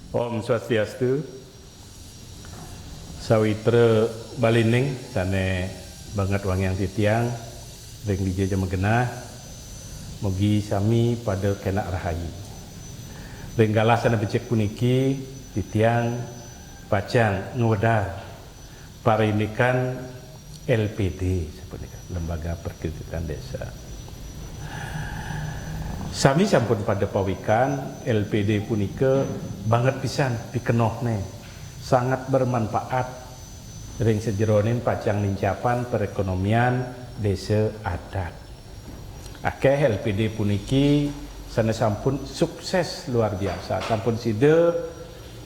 Om Swastiastu. Sawitra balining sane banget wangyang titiang ring di jama genah mugi sami pada kenak rahayu. Ring galah sana becek puniki titiang pacang ngwedar parindikan LPD sepunika Lembaga Perkreditan Desa. Sami sampun pada pawikan LPD punika banget pisan pikenohne sangat bermanfaat ring sejeronin pacang nincapan perekonomian desa adat. Akeh LPD puniki sana sampun sukses luar biasa, sampun sida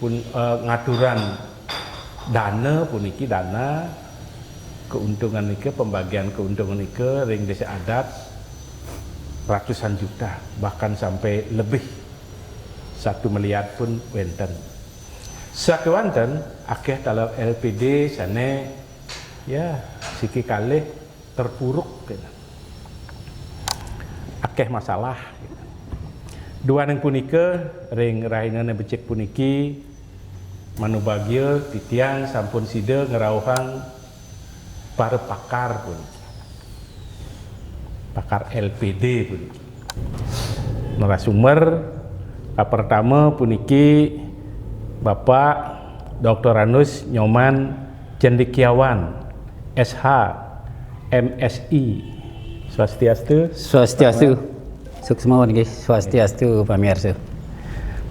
pun ngaturan dana puniki dana keuntungan nike pembagian keuntungan nike ring desa adat ratusan juta bahkan sampai lebih 1 miliar pun wenten. Sakewanten akeh dalam LPD sana ya siki kalih terpuruk gitu. Akeh masalah gitu. Dua neng punika ring rahingan becek puniki manubagya titiang sampun sida ngerawang para pakar pun pakar LPD pun narasumber pertama puniki Bapak Dr. Anus Nyoman Cendekiawan SH MSI. Swastiastu. Swastiastu. Suksma nggih swastiastu pamirsa.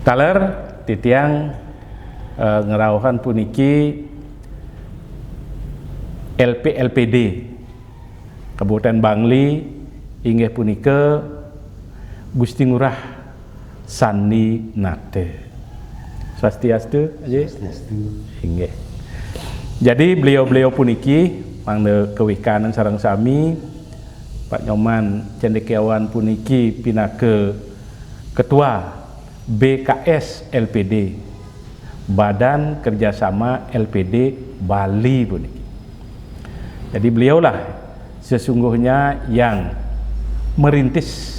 Taler titiang ngerawuhan puniki LPD Kabupaten Bangli inggih punika Gusti Ngurah Sandi Nate. Swastiastu aja. Swastiastu. Inggih. Jadi beliau-beliau puniki mangde kewikanan sareng sami Pak Nyoman Cendekiawan puniki pinake Ketua BKS LPD Badan Kerjasama LPD Bali puniki. Jadi beliaulah sesungguhnya yang merintis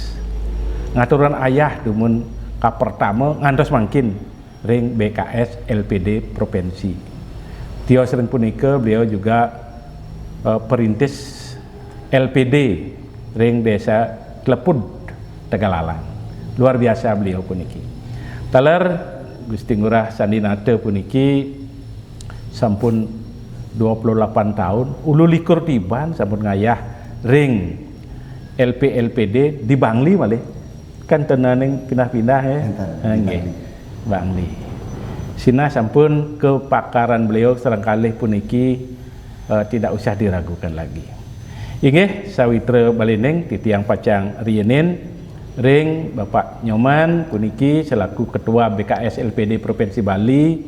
ngaturan ayah dumun ka pertama ngantos mangkin ring BKS LPD Provinsi. Tio sering punika beliau juga perintis LPD ring Desa Klepud Tegalalang. Luar biasa beliau puniki. Taler Gusti Ngurah Sandi Nate puniki sampun 28 tahun ulu likur tiban sampun ngayah ring LPD di Bangli malih kan tenaning pindah-pindah ya. Nggih. Bangli. Sina sampun kepakaran beliau serangkali puniki tidak usah diragukan lagi. Inggih sawitra balining titiang pacang riyenin ring Bapak Nyoman puniki selaku Ketua BKS LPD Provinsi Bali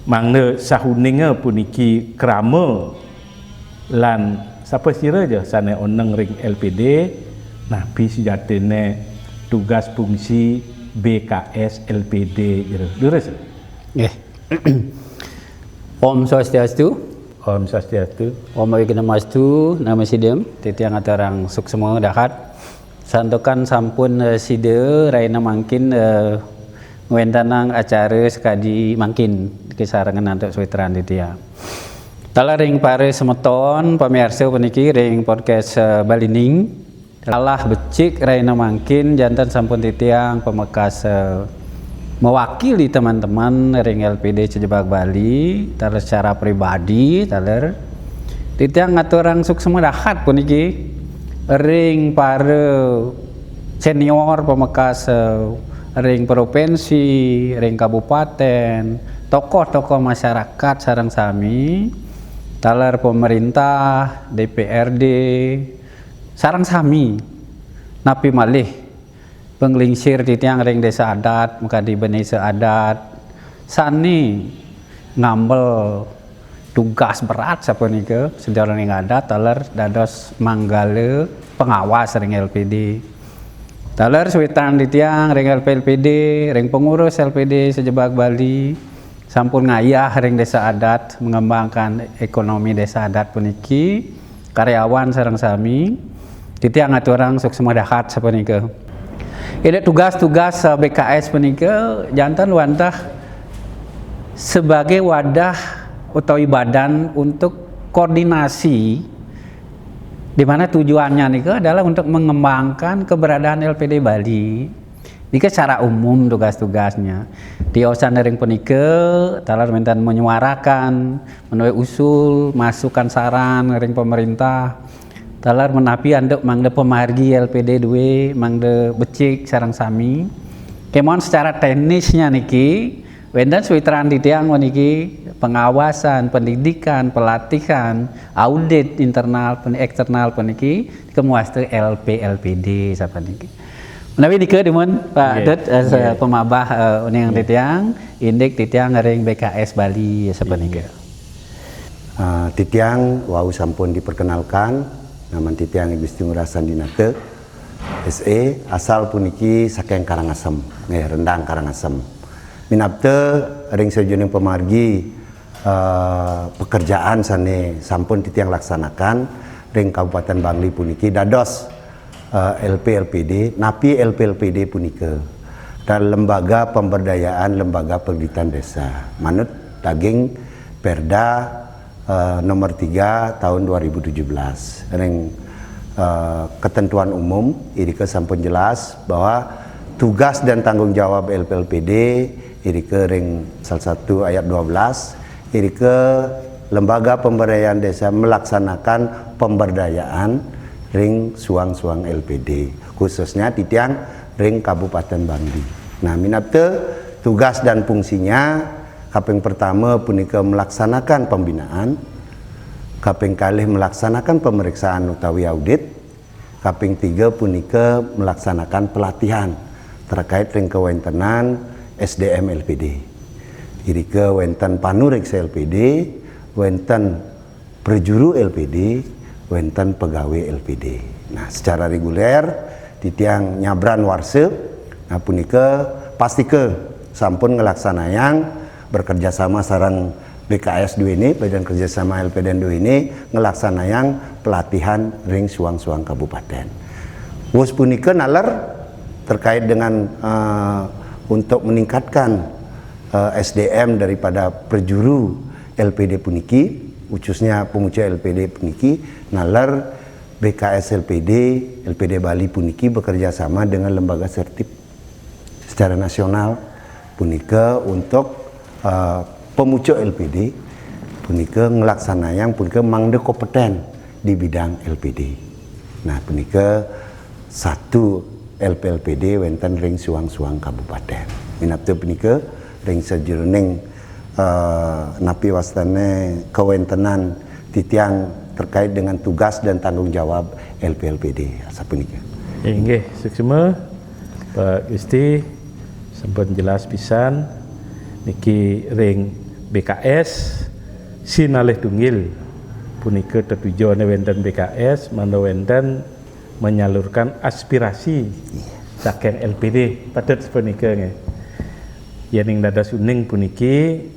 mangne sahuninge puniki krama lan sapa sira aja sane oneng ring LPD nabi sejatine tugas fungsi BKS LPD deres. Nggih. Om Swastiastu. Om Swastiastu. Om Wignamastu nama sidem titiang atarang suksema dahat. Santokan sampun side raina mangkin ngwentanang acara sekadi mangkin kisarengan antuk switran titiang. Tala ring pare semeton pamirsa puniki ring podcast Balining. Allah becik raina mangkin jantan sampun titiang pemekas mewakili teman-teman ring LPD Cejebak Bali taler secara pribadi taler titiang ngaturang suksema dahat puniki ring para senior pemekas ring provinsi ring kabupaten tokoh-tokoh masyarakat sareng sami taler pemerintah DPRD sarang sami napi malih penglingsir titiang ring desa adat muka di benesa adat sani ngambel tugas berat sapa nike sejarah ring adat taler dados manggale pengawas ring LPD taler suwitan titiang ring LPD ring pengurus LPD Sejebak Bali sampun ngayah ring desa adat mengembangkan ekonomi desa adat puniki karyawan sareng sami titiang aturang suksema dahat sapunika. Ida tugas-tugas BKS punika jantan luantah sebagai wadah atau badan untuk koordinasi, di mana tujuannya nih adalah untuk mengembangkan keberadaan LPD Bali. Ini secara umum tugas-tugasnya. Di osan ring penike, talar mentan menyuarakan, menuai usul, masukan saran ring pemerintah. Talar menapi anduk mangde pemargi LPD 2, mangde becik sarang sami. Kemon secara teknisnya niki, wendan suiteran titiang niki pengawasan, pendidikan, pelatihan, audit internal, eksternal peniki kemuaste LPD siapa niki. Menawi dike dimun Pak Dut pemabah uning titiang, indik titiang ring BKS Bali siapa niki. Titiang wau sampun diperkenalkan, nama titiang Gusti Ngurah Sandinate SE, asal puniki saking Karangasem, Rendang Karangasem. Minapte ring sejuning pemargi pekerjaan sane sampun titiang laksanakan ring Kabupaten Bangli puniki dados LPLPD, napi LPLPD punike dan lembaga pemberdayaan lembaga pendidikan desa manut daging Perda nomor 3 tahun 2017 ring ketentuan umum irike sampun jelas bahwa tugas dan tanggung jawab LPLPD irike ring salah satu ayat 12 irike lembaga pemberdayaan desa melaksanakan pemberdayaan ring suang-suang LPD khususnya titiang ring Kabupaten Bangli. Nah, minapte tugas dan fungsinya kaping pertama punika melaksanakan pembinaan, kaping kalih melaksanakan pemeriksaan utawi audit, kaping 3 punika melaksanakan pelatihan terkait ring kewentenan SDM LPD. Irike wenten panuriksa LPD, wenten prejuru LPD, wenten pegawai LPD. Nah, secara reguler titiang nyabran warse, nah punika pastike sampun ngelaksanayang bekerja sama sarang BKS 2 ini, Badan Kerjasama LPD 2 ini ngelaksanayang pelatihan ring suang-suang kabupaten. Wus punika nalar terkait dengan untuk meningkatkan SDM daripada perjuru LPD puniki, khususnya pemuja LPD puniki, nalar BKS LPD Bali puniki bekerja sama dengan lembaga sertip secara nasional punika untuk pemuja LPD punika ngelaksanayang punika mangde kompeten di bidang LPD. Nah, punika satu LPLPD wenten ring suang-suang kabupaten. Minapte punika ring sajroning napi wastane kewentenan titiang terkait dengan tugas dan tanggung jawab LPLPD sapunika. Nggih, suksema Pak Gusti sampun jelas pisan niki ring BKS sinalih tunggil punika tetujuan wenten BKS manda wenten menyalurkan aspirasi saking LPD patut punika nggih. Yening dadas uning puniki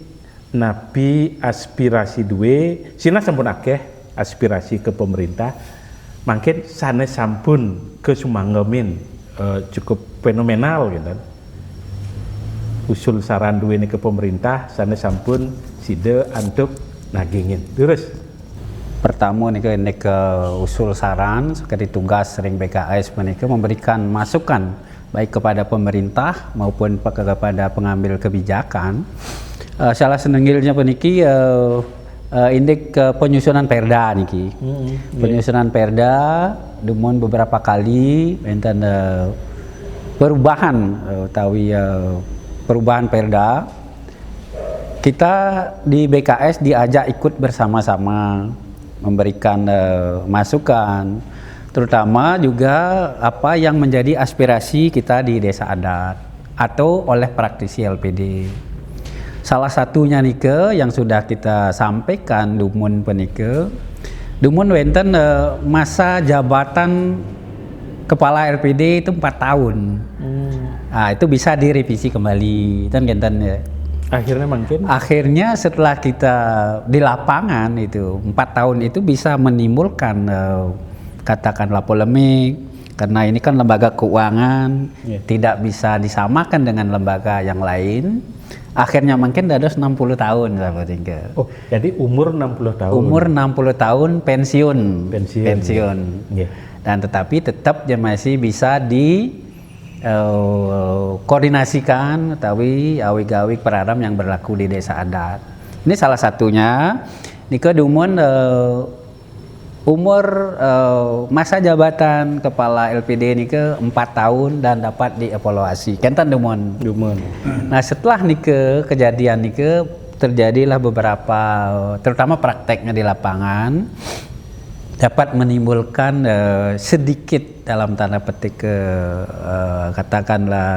napi aspirasi duwe sina sampun akeh aspirasi ke pemerintah mungkin sana sampun ke sumanggemin cukup fenomenal gitu. Usul saran duwe ini ke pemerintah sana sampun side antuk nagingin terus Pertama nih ke usul saran seperti tugas ring BKS menika memberikan masukan baik kepada pemerintah maupun kepada pengambil kebijakan. Salah senengilnya peniki indik penyusunan perda niki. Penyusunan perda dumun beberapa kali enten perubahan perubahan perda. Kita di BKS diajak ikut bersama-sama memberikan masukan, terutama juga apa yang menjadi aspirasi kita di desa adat atau oleh praktisi LPD. Salah satunya nike yang sudah kita sampaikan dumun penike, dumun wenten masa jabatan kepala LPD itu 4 tahun. Nah, itu bisa direvisi kembali, kan genten ya. Akhirnya setelah kita di lapangan itu 4 tahun itu bisa menimbulkan katakanlah polemik karena ini kan lembaga keuangan tidak bisa disamakan dengan lembaga yang lain. akhirnya mungkin dados 60 tahun sahabat tinggal. Oh, jadi umur 60 tahun. Umur 60 tahun pensiun. Pensiun. Nggih. Dan tetapi tetap dia masih bisa di koordinasikan utawi awig-awig peradam yang berlaku di desa adat. Ini salah satunya. Nika dumun umur masa jabatan kepala LPD nika 4 tahun dan dapat dievaluasi. Kentan dumun. Nah setelah nika kejadian nika terjadilah beberapa terutama prakteknya di lapangan dapat menimbulkan sedikit dalam tanda petik katakanlah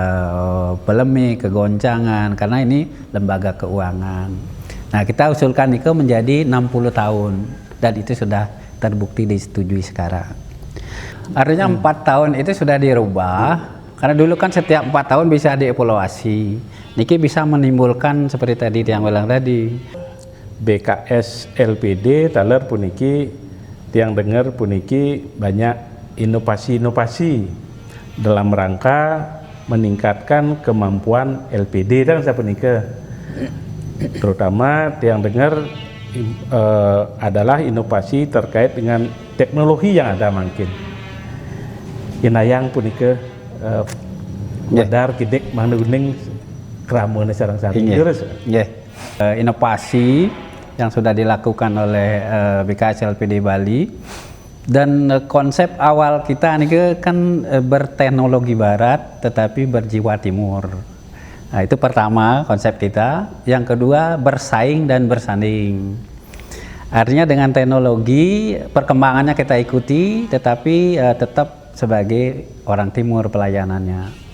polemik, kegoncangan karena ini lembaga keuangan. Nah kita usulkan itu menjadi 60 tahun dan itu sudah terbukti disetujui sekarang. Artinya 4 tahun itu sudah dirubah karena dulu kan setiap 4 tahun bisa dievaluasi. Niki bisa menimbulkan seperti tadi yang bilang tadi. BKS LPD taler puniki tiang dengar puniki banyak inovasi-inovasi dalam rangka meningkatkan kemampuan LPD dan sapunika. Terutama tiang dengar adalah inovasi terkait dengan teknologi yang ada mungkin. Inayang punika bedar gidek manuning keramun sarang satu. Inovasi yang sudah dilakukan oleh BKS LPD Bali dan konsep awal kita ini kan berteknologi barat tetapi berjiwa timur. Nah, itu pertama konsep kita. Yang kedua bersaing dan bersanding. Artinya dengan teknologi perkembangannya kita ikuti tetapi tetap sebagai orang timur pelayanannya.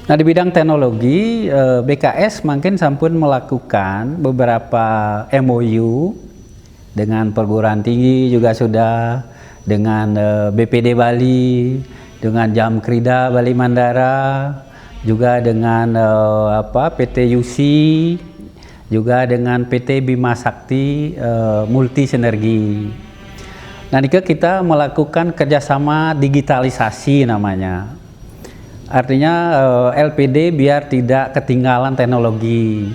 Nah di bidang teknologi BKS mungkin sampun melakukan beberapa MOU dengan perguruan tinggi juga sudah dengan BPD Bali, dengan Jamkrida Bali Mandara, juga dengan PT USI, juga dengan PT Bima Sakti Multi Sinergi. Nah kita melakukan kerjasama digitalisasi namanya. Artinya LPD biar tidak ketinggalan teknologi.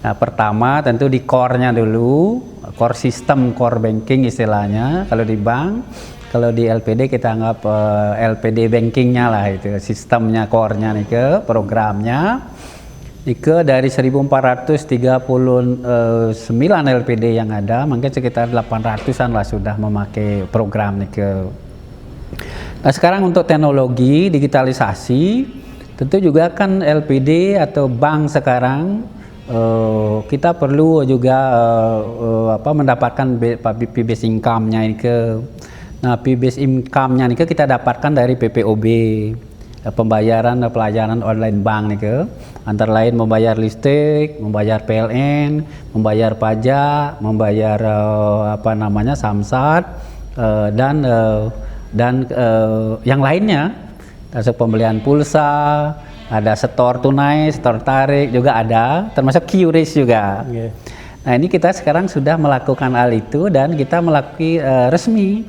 Nah, pertama tentu di core-nya dulu, core sistem, core banking istilahnya. Kalau di bank, kalau di LPD kita anggap LPD bankingnya lah itu, sistemnya, core-nya nih ke programnya. Ike dari 1439 LPD yang ada, mungkin sekitar 800-an lah sudah memakai program nih ke. Nah sekarang untuk teknologi digitalisasi tentu juga kan LPD atau bank sekarang kita perlu juga mendapatkan fee-based income-nya ini ke. Nah fee-based income-nya ini kita dapatkan dari PPOB, pembayaran pelayanan online bank nih ke. Antara lain membayar listrik, membayar PLN, membayar pajak, membayar samsat dan yang lainnya, termasuk pembelian pulsa, ada setor tunai, setor tarik juga ada, termasuk QRIS juga. Nah ini kita sekarang sudah melakukan hal itu dan kita melakukan resmi.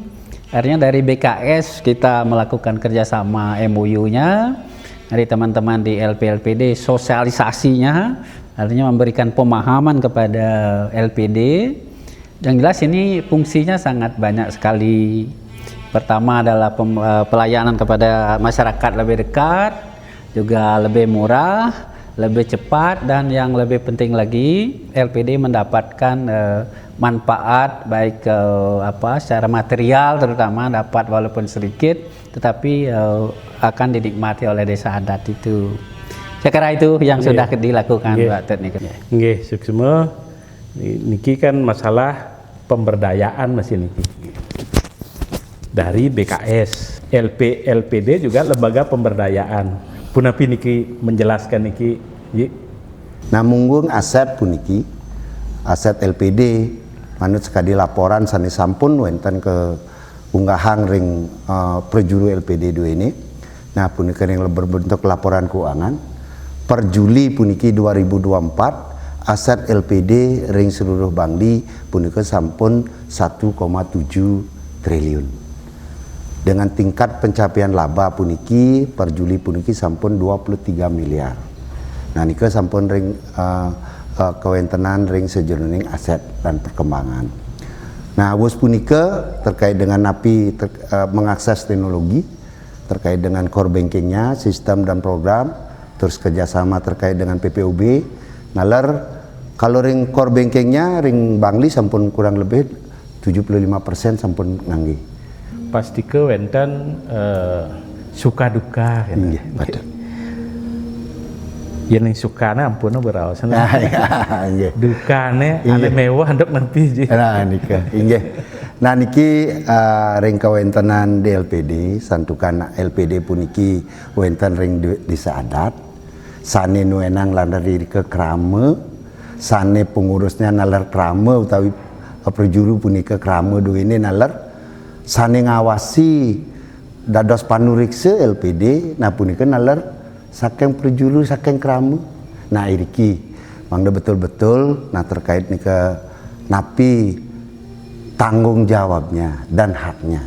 Artinya dari BKS kita melakukan kerjasama MOU-nya, dari teman-teman di LPD sosialisasinya, artinya memberikan pemahaman kepada LPD. Yang jelas ini fungsinya sangat banyak sekali. Pertama adalah pelayanan kepada masyarakat lebih dekat, juga lebih murah, lebih cepat, dan yang lebih penting lagi LPD mendapatkan manfaat baik secara material terutama dapat walaupun sedikit, tetapi akan dinikmati oleh desa adat itu. Saya kira itu yang sudah dilakukan Pak Ted. Nggih, suksema niki kan masalah pemberdayaan masih niki. Dari BKS, LPD juga lembaga pemberdayaan. Punapi niki menjelaskan niki. Nah munggung aset puniki, aset LPD, manut sekali laporan sani sampun wenten ke unggahan ring perjuru LPD 2 ini. Nah puniki yang berbentuk laporan keuangan. Per Juli puniki 2024 aset LPD ring seluruh Bangli puniki sampun 1,7 triliun. Dengan tingkat pencapaian laba puniki per Juli puniki sampun 23 miliar. Nah nike sampun ring kewentenan ring sejroning aset dan perkembangan. Nah, wus punika terkait dengan napi mengakses teknologi, terkait dengan core bankingnya, sistem dan program, terus kerjasama terkait dengan PPOB. Nalar kalau ring core bankingnya ring Bangli sampun kurang lebih 75% sampun ngangge. Pasti ke wenten suka duka kan. Iya, betul. Yang sukana ampun berawas. Nah, iya. Dukane Iya. ane mewah ndok nepi ji. Nah, nika, inggih. Nah, niki ring kawentenan DLPD, santukan LPD puniki wenten ring desa adat. Sane nuenang landari ke krame, sane pengurusnya nalar krame utawi perjuru punika krame duwene nalar. Sane ngawasi dados panurikse LPD, nah punika nalar saking perjuru saking krame. Nah iriki mangda betul-betul nah terkait nika napi tanggung jawabnya dan haknya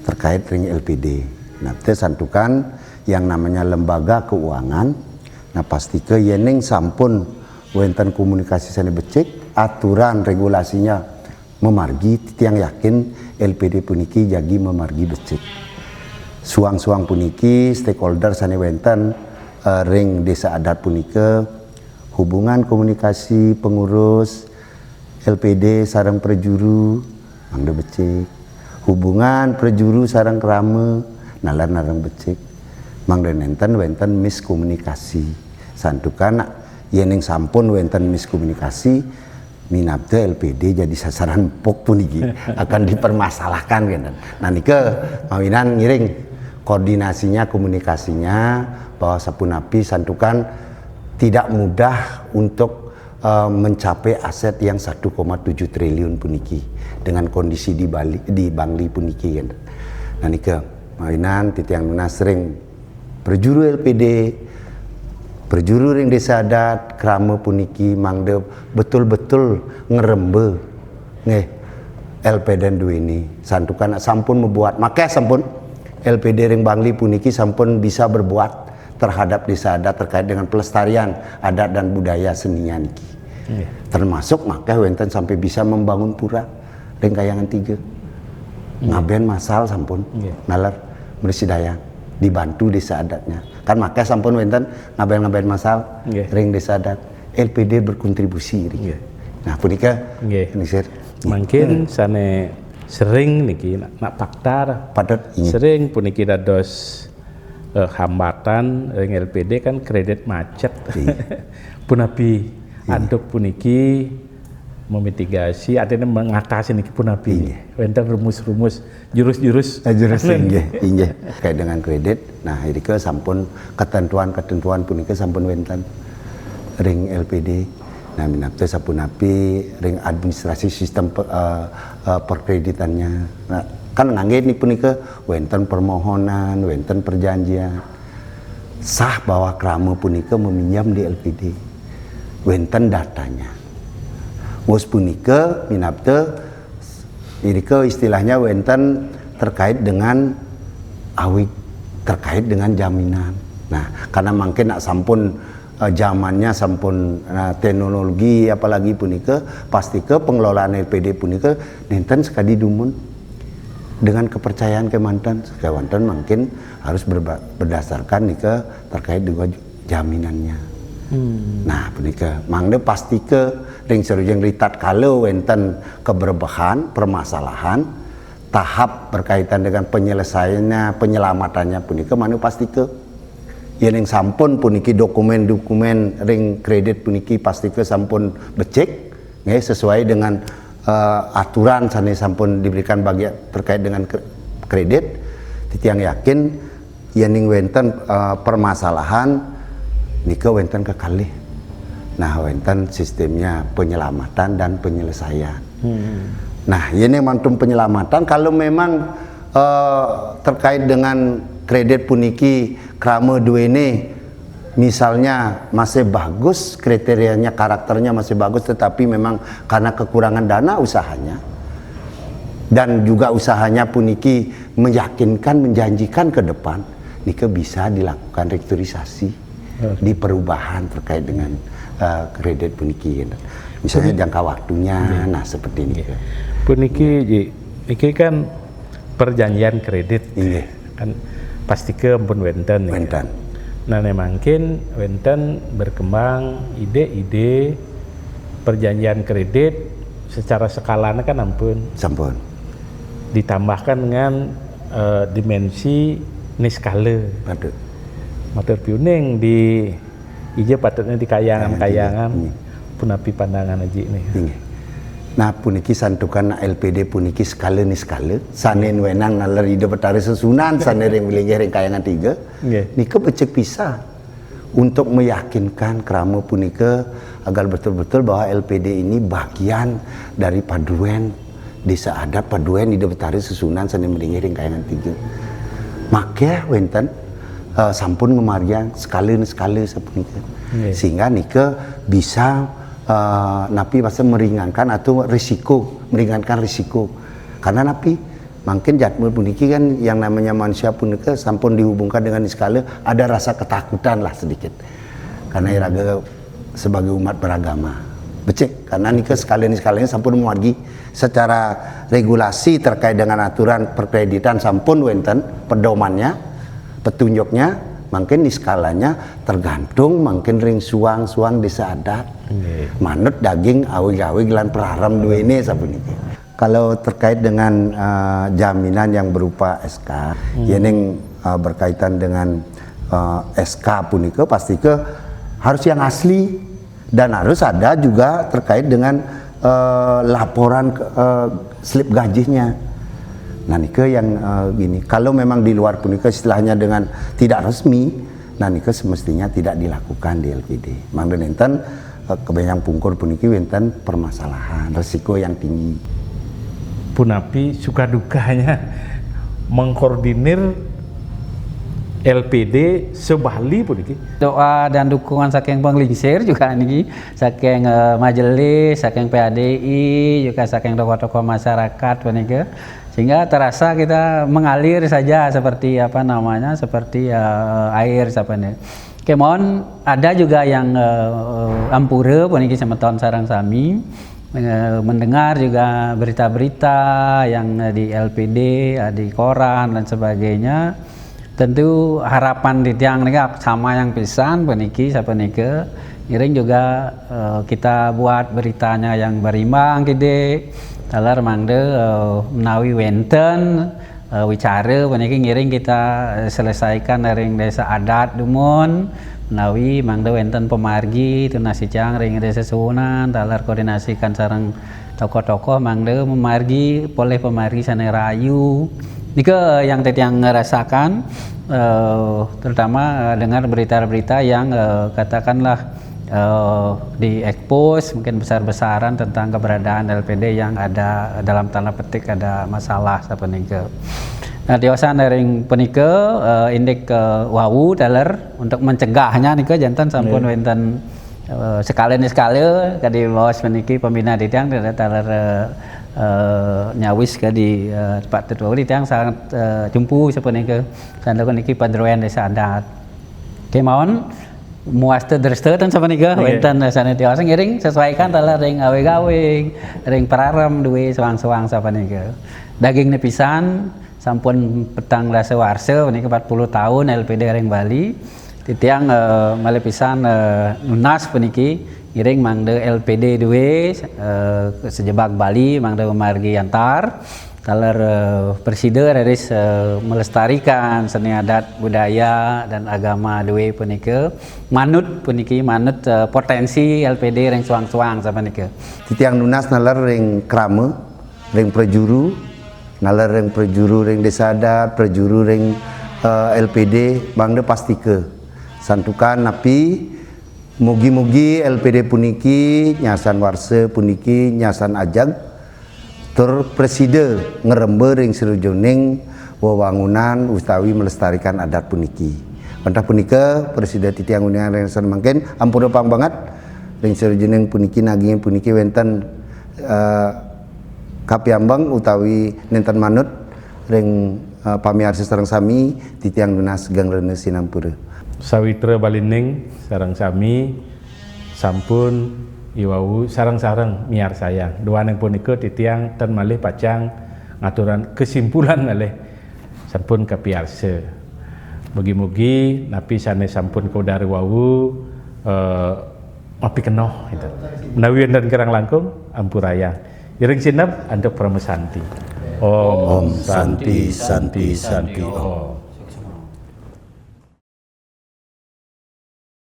terkait ring LPD. Nah itu santukan yang namanya lembaga keuangan. Nah pasti ke yeneng sampun wenten komunikasi sane becik, aturan regulasinya memargi, tiang yakin LPD puniki jagi memargi becik. Suang-suang puniki stakeholder sane wenten ring desa adat punika hubungan komunikasi pengurus LPD sareng perjuru mangda becik. Hubungan perjuru sareng krame nalar narang becik. Mangda nenten wenten miskomunikasi. Santukan yeneng sampun wenten miskomunikasi minabda LPD jadi sasaran pok puniki akan dipermasalahkan kan. Nah nike mawinan ngiring koordinasinya komunikasinya bahwa sapunapi santukan tidak mudah untuk mencapai aset yang 1,7 triliun puniki dengan kondisi di Bangli puniki kan. Nah nike mawinan titiang nuna sering perjuru LPD perjuru ring desa adat krame puniki mangde betul-betul ngerembe nggih LPD duweni santukan sampun membuat makanya sampun LPD ring Bangli puniki sampun bisa berbuat terhadap desa adat terkait dengan pelestarian adat dan budaya seninya niki. Termasuk makanya wenten sampai bisa membangun pura ring Kayangan 3. Ngaben masal sampun nalar Mersidayang dibantu desa adatnya kan makanya sampun wenten ngaben masal ring desa adat LPD berkontribusi nah punika nisir mungkin sane sering niki nak fakta padat sering puniki dados hambatan ring LPD kan kredit macet punapi anduk puniki memitigasi artinya mengatasi niki punapi wenten rumus-rumus jurus-jurus inggih kait dengan kredit. Nah irike sampun ketentuan punika sampun wenten ring LPD. Nah minapte sapunapi ring administrasi sistem perkreditannya. Nah kan ngangge ni punika wenten permohonan, wenten perjanjian sah bahwa krame punika meminjam di LPD. Wenten datanya. Mus punika minapte irike istilahnya wenten terkait dengan awik terkait dengan jaminan. Nah, karena mungkin nak sampun zamannya sampun teknologi apalagi punika pasti ke pengelolaan LPD punika nenten sekadi dumun dengan kepercayaan kemantan kewanten mungkin harus berdasarkan nika terkait dengan jaminannya. Nah, punika mangde pasti ke ring sarujeng ritat kalau wenten keberbahan permasalahan tahap berkaitan dengan penyelesaiannya penyelamatannya punika manu pasti ke yang sampun puniki dokumen-dokumen ring kredit puniki pasti ke sampun becek sesuai dengan aturan sane sampun diberikan bagi terkait dengan kredit titiang yakin yening wenten permasalahan nika wenten kekalih. Nah, wenten sistemnya penyelamatan dan penyelesaian. Nah, ini mantum penyelamatan kalau memang terkait dengan kredit puniki krame duwene misalnya masih bagus kriterianya karakternya masih bagus tetapi memang karena kekurangan dana usahanya dan juga usahanya puniki meyakinkan menjanjikan ke depan nika bisa dilakukan restrukturisasi di perubahan terkait dengan kredit puniki. Misalnya jangka waktunya, nah seperti ini. Puniki iki kan perjanjian kredit. Iya. Kan pasti ke ampun wenten. Wenten. Nah, mungkin wenten berkembang ide-ide perjanjian kredit secara skalanya kan ampun Sampun. ditambahkan dengan dimensi niskala. Patut. Matur piuning di ije patutnya di kayangan-kayangan Iya. punapi pandangan aja nih. Iya. Nah puniki santukan LPD puniki skala ni skala sanen wenang nalar ide betari sesunan sanen ring wilayah ring kayangan 3 nika becek pisah untuk meyakinkan kerama punika agar betul-betul bahwa LPD ini bagian dari paduan desa adat paduan ide betari sesunan sanen wilayah ring kayangan 3 maka wenten sampun ngemariang skala sapunika sehingga nika bisa napi masa meringankan atau meringankan risiko karena napi mungkin jadmul puniki kan yang namanya manusia punika sampun dihubungkan dengan skala ada rasa ketakutan lah sedikit karena iraga sebagai umat beragama becek karena nika skalanya sampun mewargi secara regulasi terkait dengan aturan perkreditan sampun wenten pedomannya petunjuknya mungkin di skalanya tergantung mungkin ring suang desa adat manut daging awig-awig lan praram dua ini sapuniki. Kalau terkait dengan jaminan yang berupa SK yang berkaitan dengan SK punika pasti ke harus yang asli dan harus ada juga terkait dengan laporan slip gajinya. Nah nika yang gini, kalau memang di luar punika istilahnya dengan tidak resmi, nah nika semestinya tidak dilakukan di LPD. Mangda nenten kebanyakan pungkur puniki wenten permasalahan, resiko yang tinggi. Punapi suka dukanya mengkoordinir LPD sebali puniki. Doa dan dukungan saking penglingsir juga niki, saking majelis, saking PADI, juga saking tokoh-tokoh masyarakat puniki. Sehingga terasa kita mengalir saja seperti apa namanya seperti air sapane. Kemon ada juga yang ampure puniki semeton sarang sami mendengar juga berita-berita yang di LPD, di koran dan sebagainya. Tentu harapan di tiang niki sama yang pisan puniki sapunike. Ngiring juga kita buat beritanya yang berimbang gede. Talar mangde menawi wenten wicara puniki ngiring kita selesaikan ring desa adat dumun menawi mangde wenten pemargi tunasi cang ring desa sunan talar koordinasikan sareng tokoh-tokoh mangde memargi boleh pemargi sana rayu nika yang tetiang ngerasakan terutama dengar berita-berita yang katakanlah di expose mungkin besar-besaran tentang keberadaan LPD yang ada dalam tanda petik ada masalah sapunike. Nah diosan dari punike indek wawu daler untuk mencegahnya nika jantan sampun wenten sekali kadi bos puniki pembina di tiang daler nyawis kadi Pak Tetua di tiang sangat jumpu sapunike sandaku niki padroyan desa adat. Kemauan muaste dreste tan sapunika wenten sana tiasa ngiring sesuaikan tala ring awig-awig ring pararam duwe suang-suang sapunika daging nepisan sampun petang rasa warse punika 40 tahun LPD ring Bali titiang malih pisan nunas puniki ngiring mangde LPD duwe sejebak Bali mangde memargi antar taler presiden harus melestarikan seni adat budaya dan agama dewe punike manut potensi LPD ring suang-suang sapunike. Titiang nunas nalar ring krama, ring prejuru, nalar ring prejuru ring desa adat, prejuru ring LPD bangde pasti ke santukan napi mugi-mugi LPD puniki nyasan warse puniki nyasan ajag tur preside ngerembe ring serujuning wewangunan utawi melestarikan adat puniki. Pentah punika preside titiang uningan ring san mangken ampun pang banget ring serujuning puniki naging puniki wenten kapiambang utawi nenten manut ring pamiarsa sareng sami titiang nunas gang rene sinampura. Sawitra balining sareng sami sampun iwau sarang-sarang miar sayang. Dua nang punika titiang ten malih pacang ngaturan kesimpulan malih sampun kapiarsa. Mugi-mugi napi sanes sampun kaudari wau api kenoh gitu. Menawi dan kerang langkung ampuraya. Iring sinap anduk pramesanti. Om Santi Santi Santi Om.